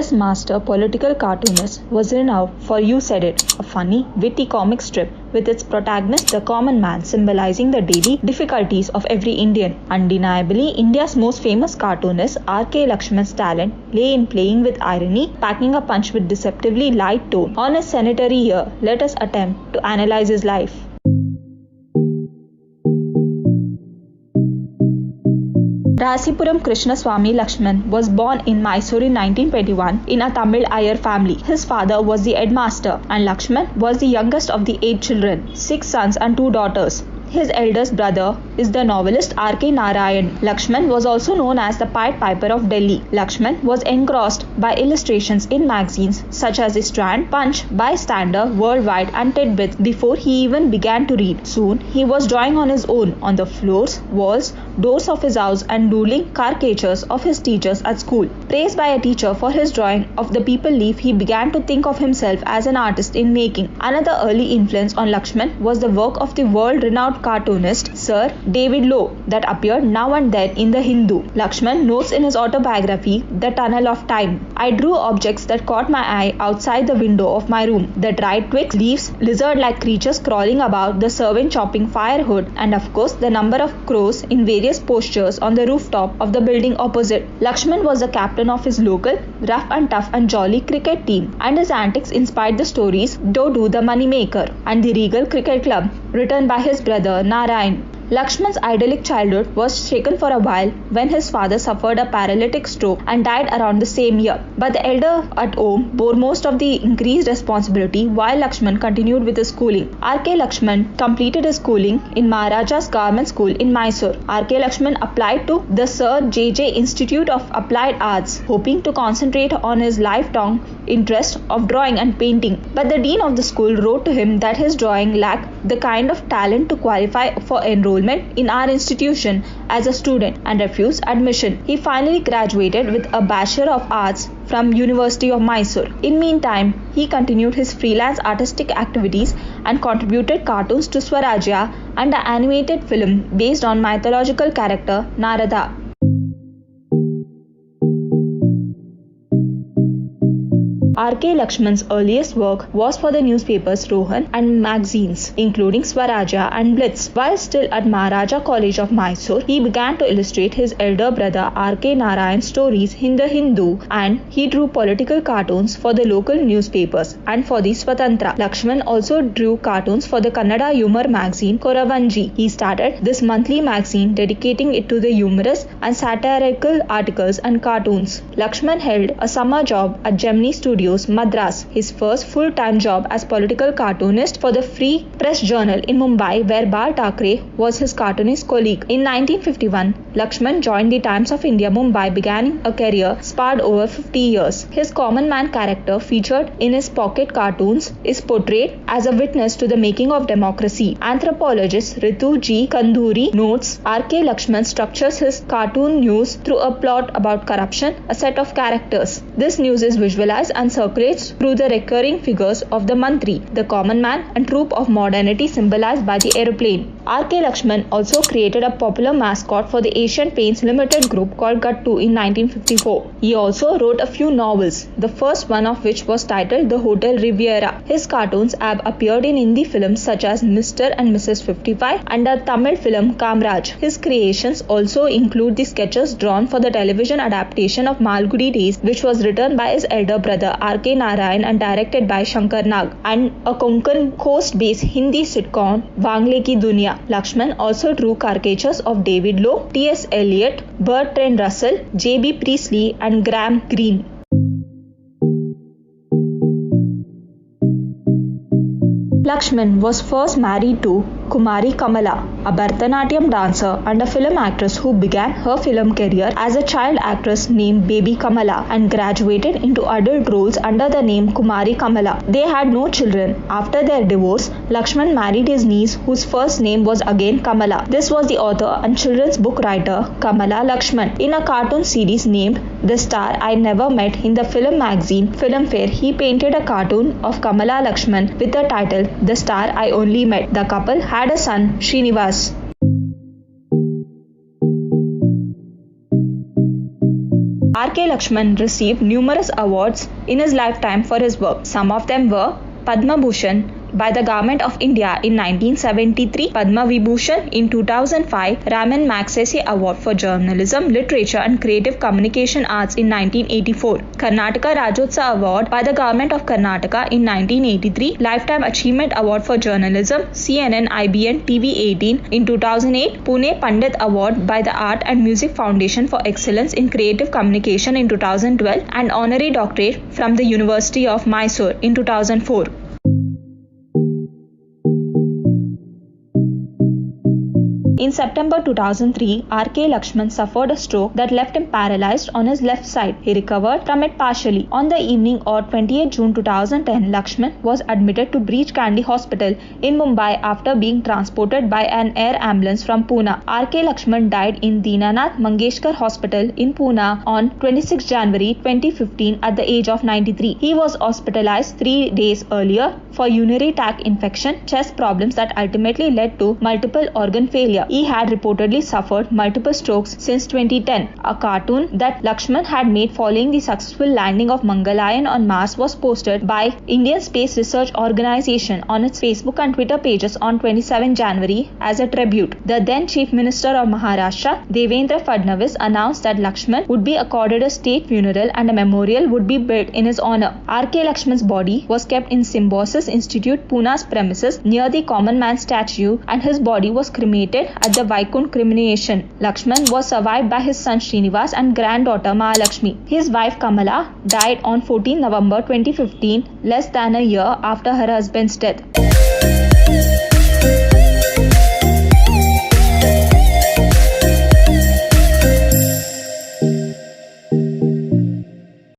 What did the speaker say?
This master political cartoonist was renowned for You Said It, a funny, witty comic strip with its protagonist, the common man, symbolizing the daily difficulties of every Indian. Undeniably, India's most famous cartoonist, R.K. Lakshman's talent lay in playing with irony, packing a punch with deceptively light tone. On his centenary year, let us attempt to analyze his life. Rasipuram Krishnaswamy Lakshman was born in Mysore in 1921 in a Tamil Iyer family. His father was the headmaster and Lakshman was the youngest of the 8 children, 6 sons and 2 daughters. His eldest brother is the novelist R.K. Narayan. Lakshman was also known as the Pied Piper of Delhi. Lakshman was engrossed by illustrations in magazines such as The Strand, Punch, Bystander, Worldwide and Tidbits before he even began to read. Soon, he was drawing on his own on the floors, walls, doors of his house and doodling caricatures of his teachers at school. Praised by a teacher for his drawing of the people leaf, he began to think of himself as an artist in making. Another early influence on Lakshman was the work of the world-renowned cartoonist Sir David Lowe that appeared now and then in the Hindu. Lakshman notes in his autobiography, The Tunnel of Time, I drew objects that caught my eye outside the window of my room. The dried twigs, leaves, lizard-like creatures crawling about, the servant chopping firewood, and of course the number of crows in various postures on the rooftop of the building opposite. Lakshman was the captain of his local rough and tough and jolly cricket team, and his antics inspired the stories Dodu the Moneymaker and the Regal Cricket Club, written by his brother Narayan. Lakshman's idyllic childhood was shaken for a while when his father suffered a paralytic stroke and died around the same year. But the elder at home bore most of the increased responsibility while Lakshman continued with his schooling. R.K. Lakshman completed his schooling in Maharaja's Government School in Mysore. R.K. Lakshman applied to the Sir J.J. Institute of Applied Arts, hoping to concentrate on his lifelong interest of drawing and painting. But the dean of the school wrote to him that his drawing lacked the kind of talent to qualify for enrollment in our institution as a student and refused admission. He finally graduated with a Bachelor of Arts from University of Mysore. In meantime, he continued his freelance artistic activities and contributed cartoons to Swarajya and an animated film based on mythological character Narada. R.K. Lakshman's earliest work was for the newspapers Rohan and magazines, including Swarajya and Blitz. While still at Maharaja College of Mysore, he began to illustrate his elder brother R.K. Narayan's stories in the Hindu, and he drew political cartoons for the local newspapers and for the Swatantra. Lakshman also drew cartoons for the Kannada humor magazine Koravanji. He started this monthly magazine, dedicating it to the humorous and satirical articles and cartoons. Lakshman held a summer job at Gemini Studios, Madras, his first full-time job as political cartoonist for the Free Press Journal in Mumbai, where Bal Thackeray was his cartoonist colleague. In 1951, Lakshman joined the Times of India, Mumbai, beginning a career sparred over 50 years. His common man character, featured in his pocket cartoons, is portrayed as a witness to the making of democracy. Anthropologist Ritu G. Kanduri notes R.K. Lakshman structures his cartoon news through a plot about corruption, a set of characters. This news is visualized and circulates through the recurring figures of the Mantri, the common man, and troop of modernity symbolized by the aeroplane. R.K. Lakshman also created a popular mascot for the Asian Paints Limited Group called Gattu in 1954. He also wrote a few novels, the first one of which was titled The Hotel Riviera. His cartoons have appeared in Hindi films such as Mr. and Mrs. 55 and the Tamil film Kamraj. His creations also include the sketches drawn for the television adaptation of Malgudi Days, which was written by his elder brother R.K. Narayan and directed by Shankar Nag, and a Konkan coast-based Hindi sitcom Wangle Ki Duniya. Lakshman also drew caricatures of David Lowe, T.S. Eliot, Bertrand Russell, J.B. Priestley and Graham Greene. Lakshman was first married to Kumari Kamala, a Bharatanatyam dancer and a film actress who began her film career as a child actress named Baby Kamala and graduated into adult roles under the name Kumari Kamala. They had no children. After their divorce, Lakshman married his niece, whose first name was again Kamala. This was the author and children's book writer Kamala Lakshman. In a cartoon series named The Star I Never Met in the film magazine Filmfare, he painted a cartoon of Kamala Lakshman with the title The Star I Only Met. The couple had a son, Srinivas. R.K. Lakshman received numerous awards in his lifetime for his work. Some of them were Padma Bhushan by the Government of India in 1973, Padma Vibhushan in 2005, Raman Magsaysay Award for Journalism, Literature and Creative Communication Arts in 1984, Karnataka Rajyotsav Award by the Government of Karnataka in 1983, Lifetime Achievement Award for Journalism, CNN IBN TV 18 in 2008, Pune Pandit Award by the Art and Music Foundation for Excellence in Creative Communication in 2012, and Honorary Doctorate from the University of Mysore in 2004. In September 2003, R.K. Lakshman suffered a stroke that left him paralyzed on his left side. He recovered from it partially. On the evening of 28 June 2010, Lakshman was admitted to Breach Candy Hospital in Mumbai after being transported by an air ambulance from Pune. R.K. Lakshman died in Dinanath Mangeshkar Hospital in Pune on 26 January 2015 at the age of 93. He was hospitalized 3 days earlier for urinary tract infection, chest problems that ultimately led to multiple organ failure. He had reportedly suffered multiple strokes since 2010. A cartoon that Lakshman had made following the successful landing of Mangalyaan on Mars was posted by Indian Space Research Organisation on its Facebook and Twitter pages on 27 January as a tribute. The then Chief Minister of Maharashtra, Devendra Fadnavis, announced that Lakshman would be accorded a state funeral and a memorial would be built in his honor. R.K. Lakshman's body was kept in Symbiosis Institute, Pune's premises near the Common Man statue, and his body was cremated at the Vaikunth cremation. Lakshman was survived by his son Srinivas and granddaughter Mahalakshmi. His wife Kamala died on 14 November 2015, less than a year after her husband's death.